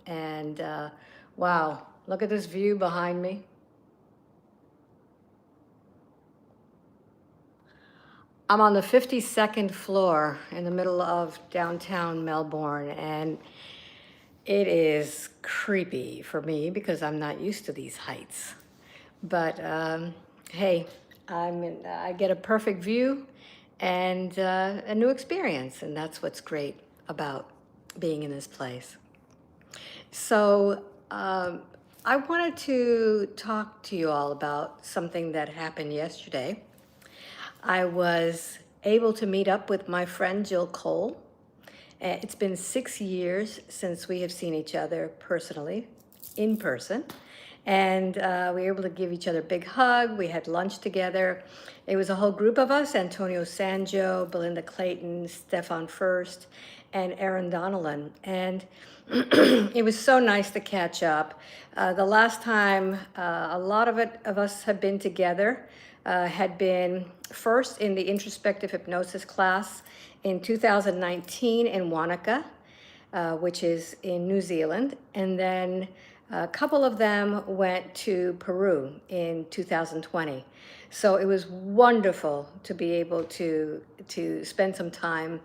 And wow, look at this view behind me. I'm on the 52nd floor in the middle of downtown Melbourne, and it is creepy for me because I'm not used to these heights. But hey, I get a perfect view and a new experience, and that's what's great about being in this place. So I wanted to talk to you all about something that happened yesterday. I was able to meet up with my friend Jill Cole. It's been 6 years since we have seen each other personally, in person. And we were able to give each other a big hug. We had lunch together. It was a whole group of us: Antonio Sanjo, Belinda Clayton, Stefan First, and Aaron Donnellan. And it was so nice to catch up. The last time a lot of us had been together had been first in the introspective hypnosis class in 2019 in Wanaka, which is in New Zealand. And then a couple of them went to Peru in 2020. So it was wonderful to be able to spend some time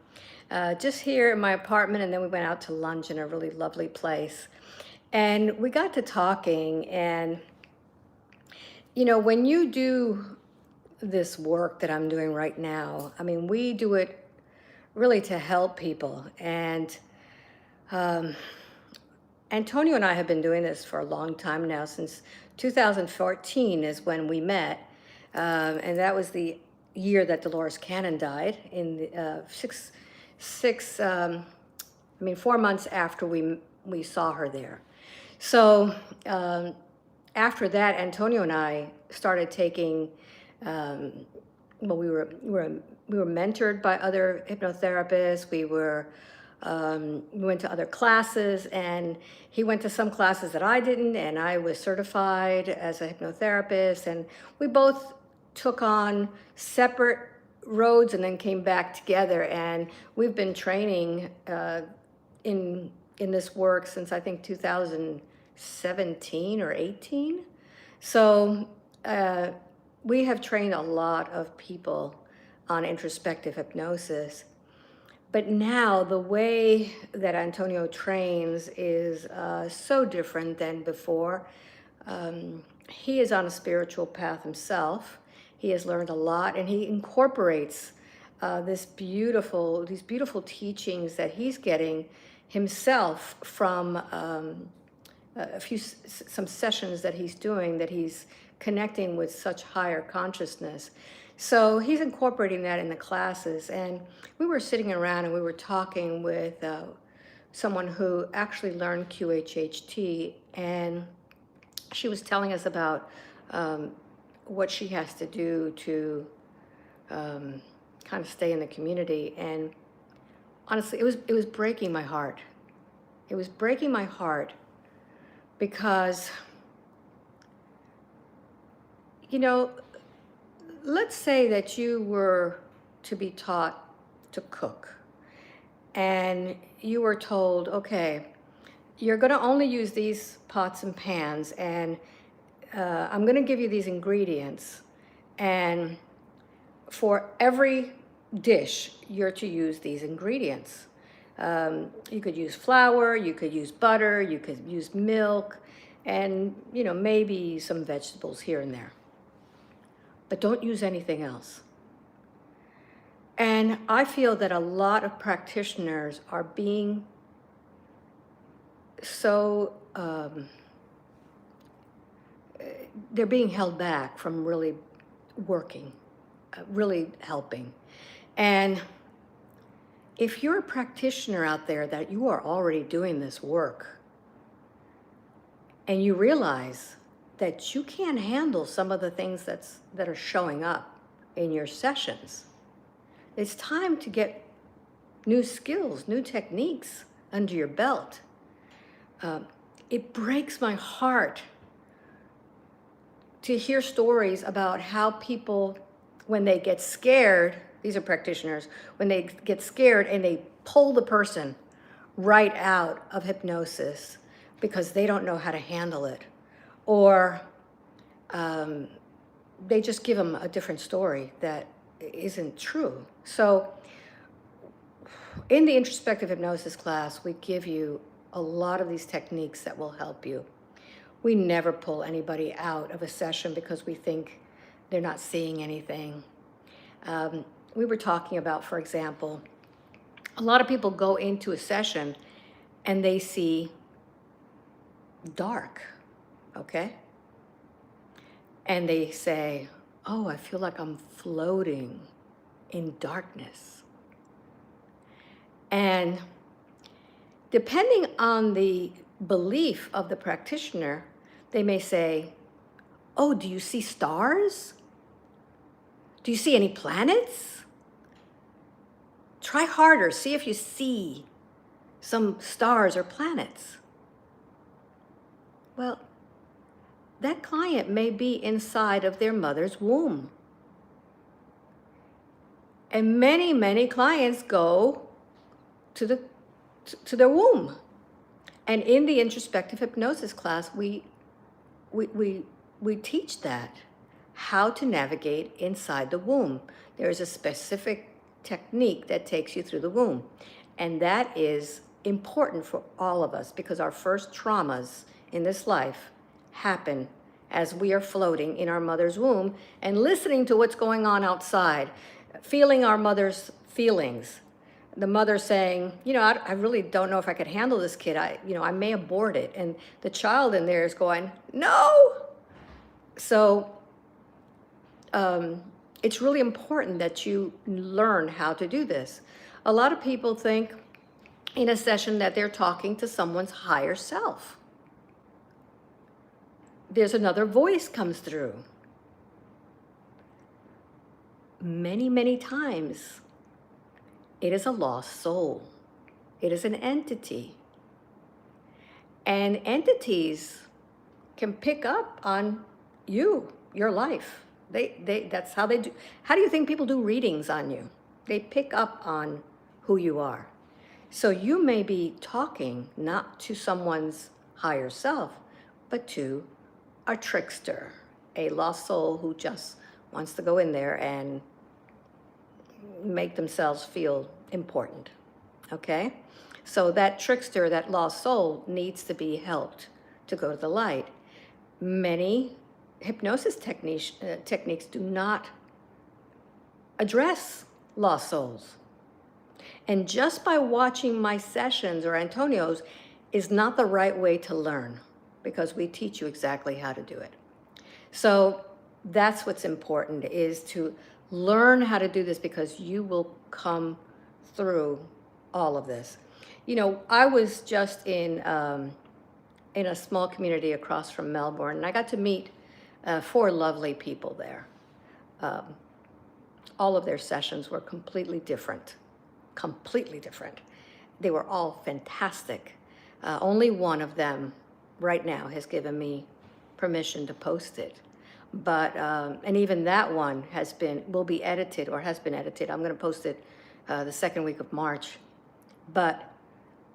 just here in my apartment, and then we went out to lunch in a really lovely place. And we got to talking, and you know, when you do this work that I'm doing right now, I mean, we do it really to help people. And Antonio and I have been doing this for a long time now. Since 2014 is when we met. And that was the year that Dolores Cannon died, in the 4 months after we saw her there. So after that, Antonio and I started taking, well, we were mentored by other hypnotherapists. We went to other classes, and he went to some classes that I didn't, and I was certified as a hypnotherapist, and we both took on separate roads and then came back together, and we've been training in this work since I think 2017 or 18. So we have trained a lot of people on introspective hypnosis. But now the way that Antonio trains is so different than before. He is on a spiritual path himself. He has learned a lot, and he incorporates these beautiful teachings that he's getting himself from some sessions that he's doing, that he's connecting with such higher consciousness. So he's incorporating that in the classes. And we were sitting around and we were talking with someone who actually learned QHHT, and she was telling us about what she has to do to kind of stay in the community. And honestly, it was breaking my heart. It was breaking my heart because, you know, let's say that you were to be taught to cook, and you were told, okay, you're going to only use these pots and pans, and I'm going to give you these ingredients, and for every dish, you're to use these ingredients. You could use flour, you could use butter, you could use milk, and, you know, maybe some vegetables here and there. But don't use anything else. And I feel that a lot of practitioners are being so, they're being held back from really working, really helping. And if you're a practitioner out there that you are already doing this work, and you realize that you can't handle some of the things that are showing up in your sessions, it's time to get new skills, new techniques under your belt. It breaks my heart to hear stories about how people, when they get scared, these are practitioners, when they get scared and they pull the person right out of hypnosis because they don't know how to handle it, or they just give them a different story that isn't true. So in the introspective hypnosis class, we give you a lot of these techniques that will help you. We never pull anybody out of a session because we think they're not seeing anything. We were talking about, for example, a lot of people go into a session and they see dark, okay? And they say, oh, I feel like I'm floating in darkness. And depending on the belief of the practitioner, they may say, oh, do you see stars? Do you see any planets? Try harder, see if you see some stars or planets. Well, that client may be inside of their mother's womb. And many, many clients go to their womb. And in the introspective hypnosis class, we teach that, how to navigate inside the womb. There's a specific technique that takes you through the womb. And that is important for all of us because our first traumas in this life happen as we are floating in our mother's womb and listening to what's going on outside, feeling our mother's feelings. The mother saying, you know, I really don't know if I could handle this kid. I may abort it. And the child in there is going, no. So it's really important that you learn how to do this. A lot of people think in a session that they're talking to someone's higher self. There's another voice comes through. Many, many times, it is a lost soul. It is an entity. And entities can pick up on you, your life. That's how they do. How do you think people do readings on you? They pick up on who you are. So you may be talking not to someone's higher self, but to a trickster, a lost soul who just wants to go in there and make themselves feel important, okay? So that trickster, that lost soul, needs to be helped to go to the light. Many hypnosis techniques do not address lost souls. And just by watching my sessions or Antonio's is not the right way to learn because we teach you exactly how to do it. So that's what's important, is to learn how to do this because you will come through all of this. You know, I was just in a small community across from Melbourne, and I got to meet 4 lovely people there. All of their sessions were completely different. They were all fantastic. Only one of them right now has given me permission to post it. But, and even that one will be edited or has been edited. I'm gonna post it the second week of March. But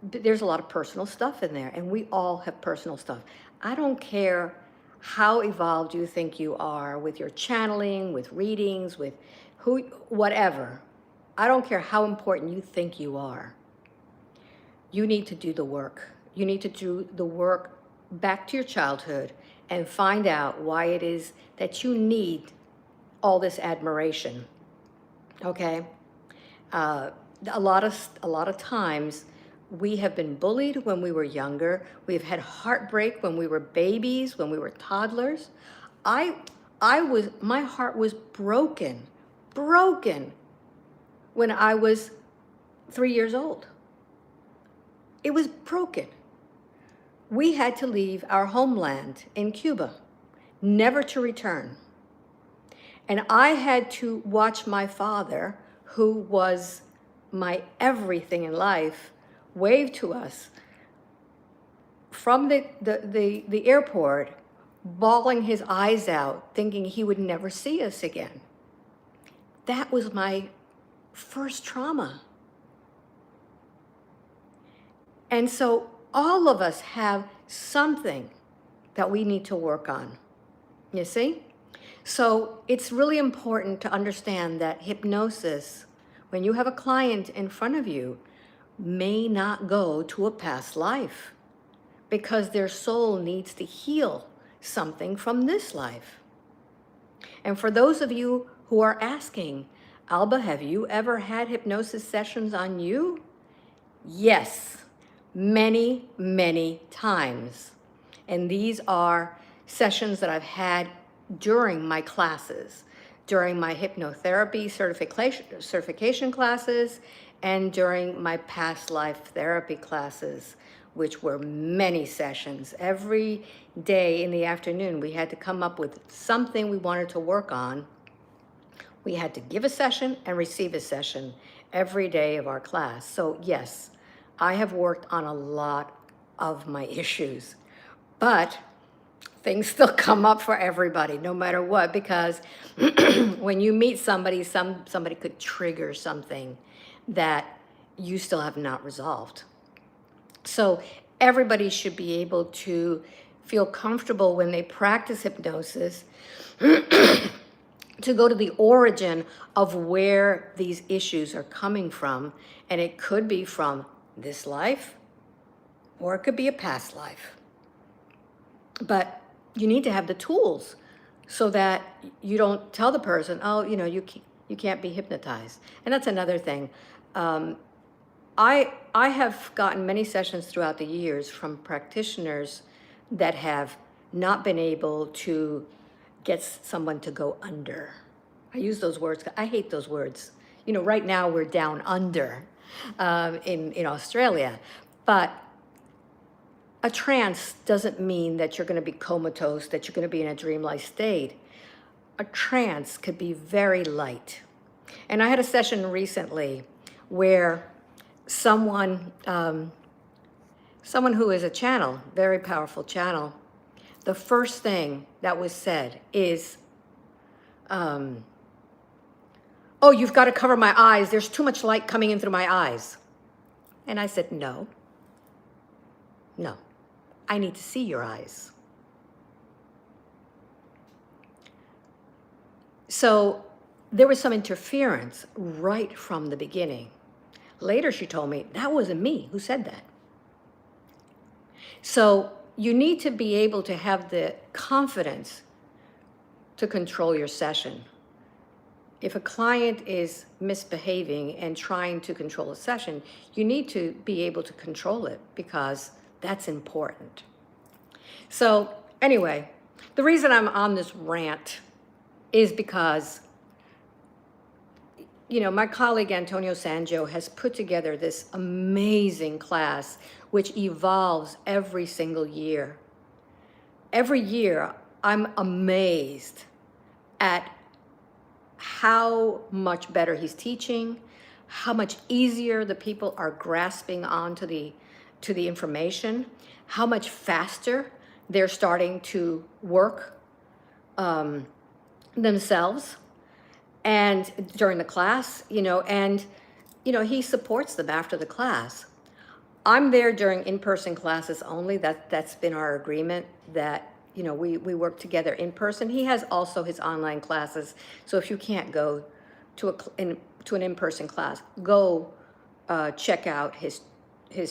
there's a lot of personal stuff in there, and we all have personal stuff. I don't care how evolved you think you are with your channeling, with readings, with whatever. I don't care how important you think you are. You need to do the work. You need to do the work back to your childhood and find out why it is that you need all this admiration, okay? A lot of times, we have been bullied when we were younger. We've had heartbreak when we were babies, when we were toddlers. My heart was broken when I was 3 years old. It was broken. We had to leave our homeland in Cuba, never to return. And I had to watch my father, who was my everything in life, wave to us from the airport, bawling his eyes out, thinking he would never see us again. That was my first trauma. And so all of us have something that we need to work on. You see? So it's really important to understand that hypnosis, when you have a client in front of you, may not go to a past life because their soul needs to heal something from this life. And for those of you who are asking, Alba, have you ever had hypnosis sessions on you? Yes, many, many times. And these are sessions that I've had during my classes, during my hypnotherapy certification classes, and during my past life therapy classes, which were many sessions. Every day in the afternoon, we had to come up with something we wanted to work on. We had to give a session and receive a session every day of our class. So yes, I have worked on a lot of my issues, but things still come up for everybody, no matter what, because when you meet somebody, somebody could trigger something that you still have not resolved. So everybody should be able to feel comfortable when they practice hypnosis to go to the origin of where these issues are coming from. And it could be from this life, or it could be a past life. But you need to have the tools so that you don't tell the person, oh, you can't be hypnotized. And that's another thing. I have gotten many sessions throughout the years from practitioners that have not been able to get someone to go under. I use those words. I hate those words. Right now we're down under in Australia, but a trance doesn't mean that you're going to be comatose, that you're going to be in a dreamlike state. A trance could be very light. And I had a session recently where someone who is a channel, very powerful channel, the first thing that was said is, oh, you've got to cover my eyes. There's too much light coming in through my eyes. And I said, no, I need to see your eyes. So there was some interference right from the beginning. Later, she told me, that wasn't me who said that. So you need to be able to have the confidence to control your session. If a client is misbehaving and trying to control a session, you need to be able to control it because that's important. So anyway, the reason I'm on this rant is because my colleague Antonio Sanjo has put together this amazing class which evolves every single year. Every year, I'm amazed at how much better he's teaching, how much easier the people are grasping on to the information, how much faster they're starting to work themselves. And during the class, he supports them after the class. I'm there during in-person classes only. That's been our agreement that, we work together in person. He has also his online classes. So if you can't go to an in-person class, go check out his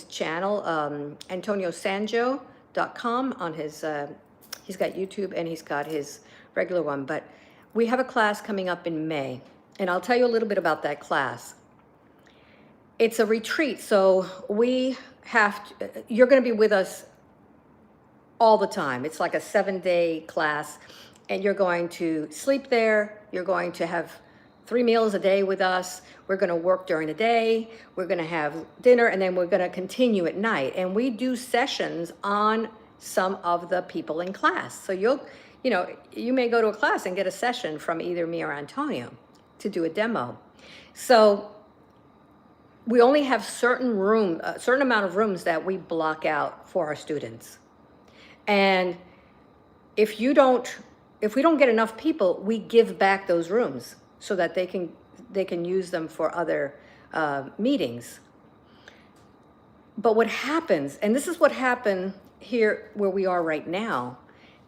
channel, antoniosanjo.com on his, he's got YouTube and he's got his regular one, but we have a class coming up in May, and I'll tell you a little bit about that class. It's a retreat, so you're going to be with us all the time. It's like a 7-day class, and you're going to sleep there. You're going to have 3 meals a day with us. We're going to work during the day. We're going to have dinner, and then we're going to continue at night. And we do sessions on some of the people in class. So you may go to a class and get a session from either me or Antonio to do a demo. So we only have a certain amount of rooms that we block out for our students. And if we don't get enough people, we give back those rooms so that they can use them for other meetings. But what happens, and this is what happened here where we are right now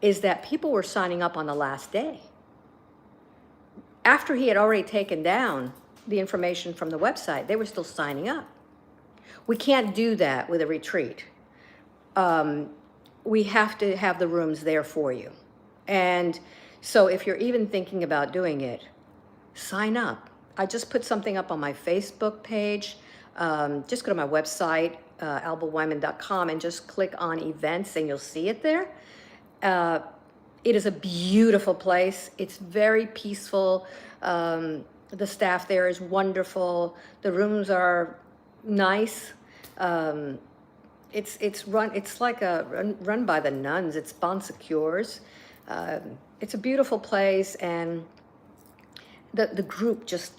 is that people were signing up on the last day. After he had already taken down the information from the website, they were still signing up. We can't do that with a retreat. We have to have the rooms there for you. And so if you're even thinking about doing it, sign up. I just put something up on my Facebook page. Just go to my website, albaweinman.com, and just click on events and you'll see it there. It is a beautiful place. It's very peaceful. The staff there is wonderful. The rooms are nice. It's like run by the nuns. It's bon secures. It's a beautiful place, and the group just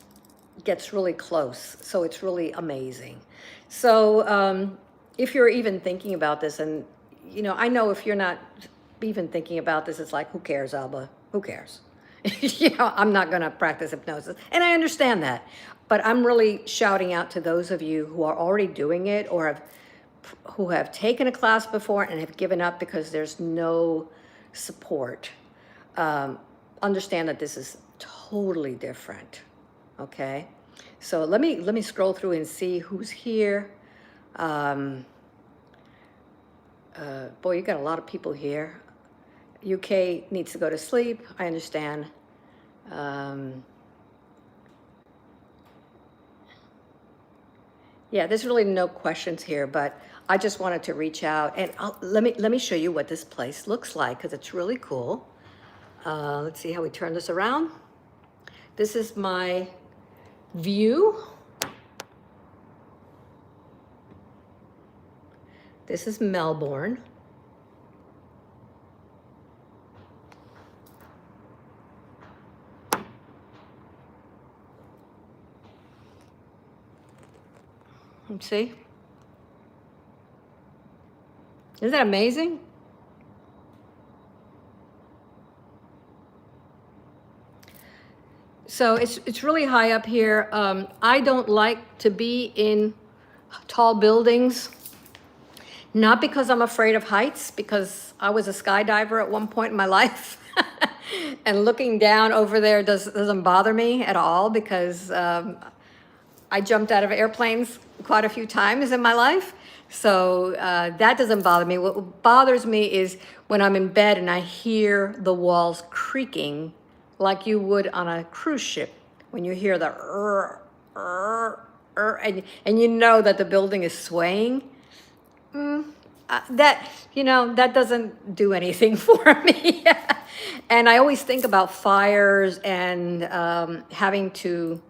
gets really close. So it's really amazing. So if you're even thinking about this, and you know, I know if you're not even thinking about this, it's like, who cares, Alba? Who cares? You know, I'm not going to practice hypnosis, and I understand that. But I'm really shouting out to those of you who are already doing it, or who have taken a class before and have given up because there's no support. Understand that this is totally different. Okay, so let me scroll through and see who's here. Boy, you got a lot of people here. UK needs to go to sleep. I understand. Yeah, there's really no questions here, but I just wanted to reach out, and let me show you what this place looks like, because it's really cool. Let's see how we turn this around. This is my view. This is Melbourne. Let's see. Isn't that amazing? So it's really high up here. I don't like to be in tall buildings, not because I'm afraid of heights, because I was a skydiver at one point in my life. And looking down over there doesn't bother me at all, because I jumped out of airplanes quite a few times in my life. So that doesn't bother me. What bothers me is when I'm in bed and I hear the walls creaking like you would on a cruise ship, when you hear the and you know that the building is swaying. That, you know, that doesn't do anything for me. And I always think about fires and having to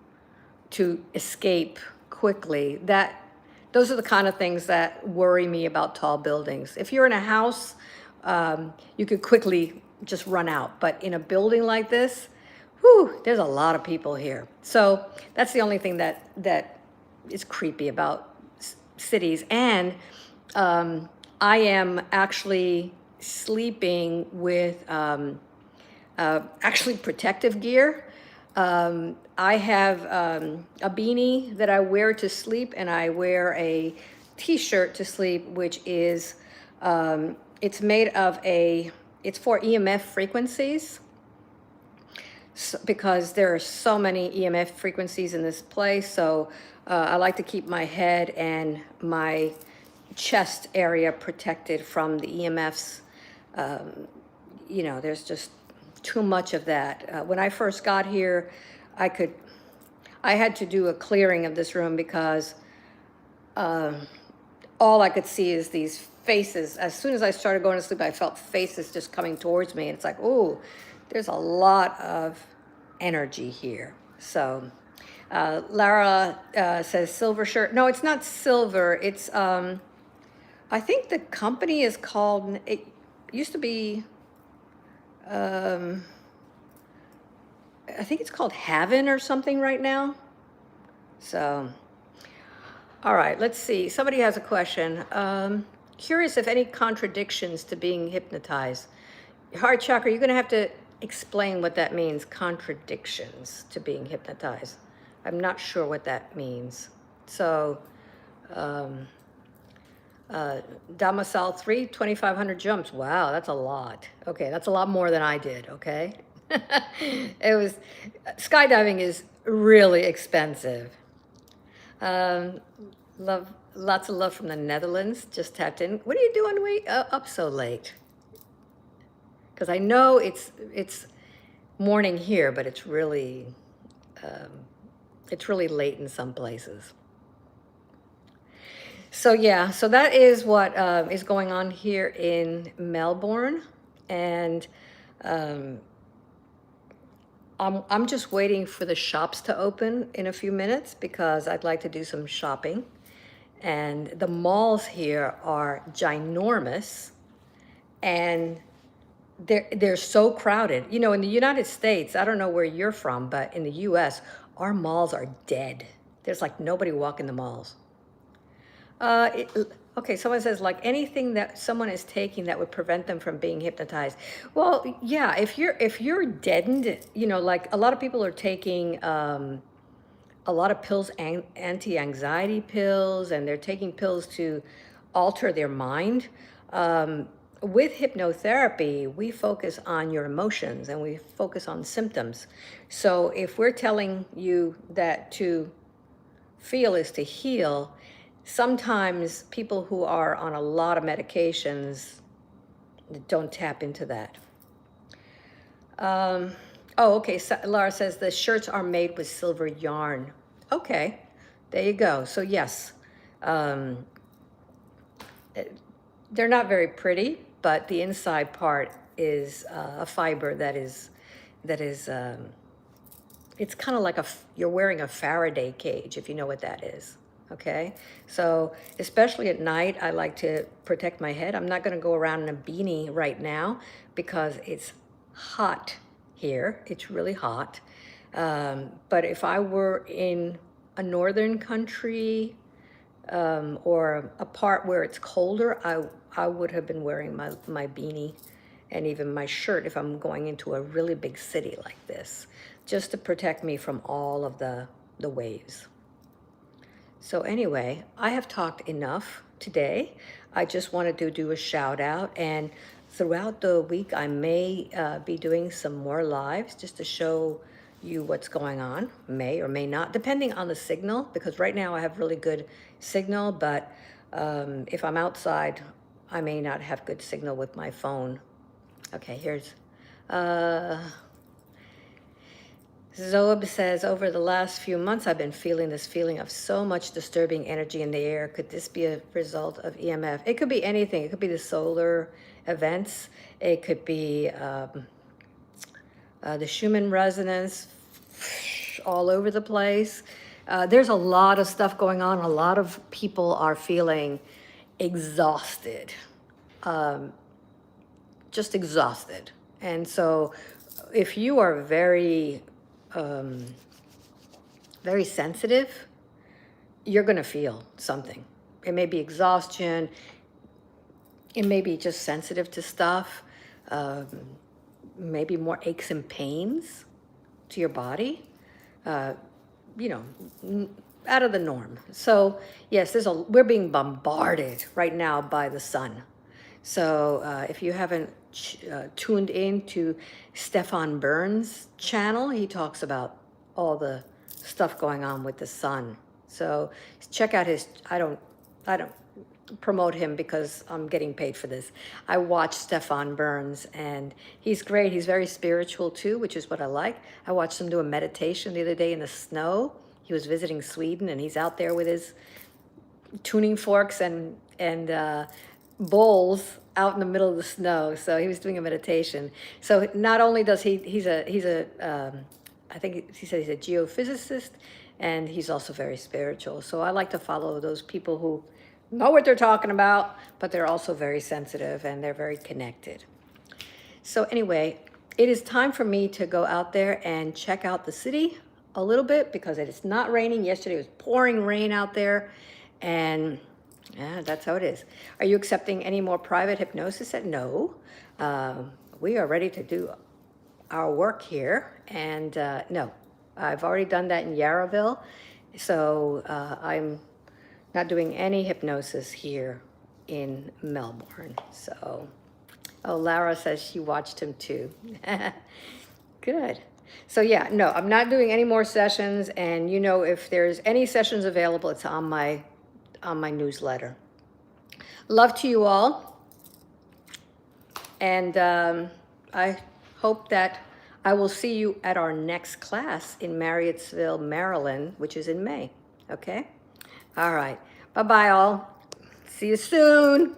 escape quickly. Those are the kind of things that worry me about tall buildings. If you're in a house, you could quickly just run out. But in a building like this, whew, there's a lot of people here. So that's the only thing that is creepy about cities. And I am actually sleeping with actually protective gear. I have a beanie that I wear to sleep, and I wear a t-shirt to sleep, which is, it's made of it's for EMF frequencies, because there are so many EMF frequencies in this place. So I like to keep my head and my chest area protected from the EMFs. You know, there's just too much of that. When I first got here, I had to do a clearing of this room, because all I could see is these faces. As soon as I started going to sleep, I felt faces just coming towards me, and it's like, oh, there's a lot of energy here. So Lara says silver shirt. No, it's not silver. It's I think the company is called, it used to be, I think it's called Haven or something right now. So, all right, let's see. Somebody has a question. Curious if any contradictions to being hypnotized. Heart chakra, you're going to have to explain what that means, contradictions to being hypnotized. I'm not sure what that means. So, Domicile 3, 2,500 jumps. Wow, that's a lot. Okay, that's a lot more than I did, okay? Skydiving is really expensive. Um, love, lots of love from the Netherlands. Just tapped in. What are you doing up so late? Because I know it's morning here, but um, it's really late in some places. So yeah, so that is what is going on here in Melbourne, and um, I'm just waiting for the shops to open in a few minutes because I'd like to do some shopping. And the malls here are ginormous, and they're so crowded. You know, in the United States, I don't know where you're from, but in the US, our malls are dead. There's like nobody walking the malls. Uh, it, okay, someone says like anything that someone is taking that would prevent them from being hypnotized. Well, yeah, if you're deadened, you know, like a lot of people are taking a lot of pills, anti-anxiety pills, and they're taking pills to alter their mind. With hypnotherapy, we focus on your emotions and we focus on symptoms. So if we're telling you that to feel is to heal, sometimes people who are on a lot of medications don't tap into that. Oh, okay. So Laura says the shirts are made with silver yarn. Okay, there you go. So yes, um, they're not very pretty, but the inside part is a fiber that is it's kind of like you're wearing a Faraday cage, if you know what that is. Okay, so especially at night, I like to protect my head. I'm not going to go around in a beanie right now because it's hot here. It's really hot. But if I were in a northern country or a part where it's colder, I would have been wearing my beanie and even my shirt if I'm going into a really big city like this, just to protect me from all of the waves. So anyway, I have talked enough today. I just wanted to do a shout out, and throughout the week I may be doing some more lives just to show you what's going on, may or may not, depending on the signal, because right now I have really good signal, but if I'm outside, I may not have good signal with my phone. Okay, here's Zoab says, over the last few months, I've been feeling this feeling of so much disturbing energy in the air. Could this be a result of EMF? It could be anything. It could be the solar events. It could be the Schumann resonance all over the place. There's a lot of stuff going on. A lot of people are feeling exhausted, just exhausted. And so if you are very sensitive, you're going to feel something. It may be exhaustion. It may be just sensitive to stuff. Maybe more aches and pains to your body. You know, out of the norm. So yes, we're being bombarded right now by the sun. So if you haven't tuned in to Stefan Burns' channel, he talks about all the stuff going on with the sun. So check out his, I don't promote him because I'm getting paid for this. I watch Stefan Burns and he's great. He's very spiritual too, which is what I like. I watched him do a meditation the other day in the snow. He was visiting Sweden and he's out there with his tuning forks and bowls out in the middle of the snow. So he was doing a meditation. So not only does he's a I think he said he's a geophysicist, and he's also very spiritual. So I like to follow those people who know what they're talking about, but they're also very sensitive and they're very connected. So anyway, it is time for me to go out there and check out the city a little bit because it is not raining. Yesterday it was pouring rain out there, and yeah, that's how it is. Are you accepting any more private hypnosis? No. We are ready to do our work here, and no, I've already done that in Yarraville, so I'm not doing any hypnosis here in Melbourne. So, oh, Lara says she watched him too. Good. So yeah, no, I'm not doing any more sessions, and you know, if there's any sessions available, it's on my newsletter. Love to you all, and I hope that I will see you at our next class in Marriottsville, Maryland, which is in May. Okay? All right. Bye-bye all. See you soon.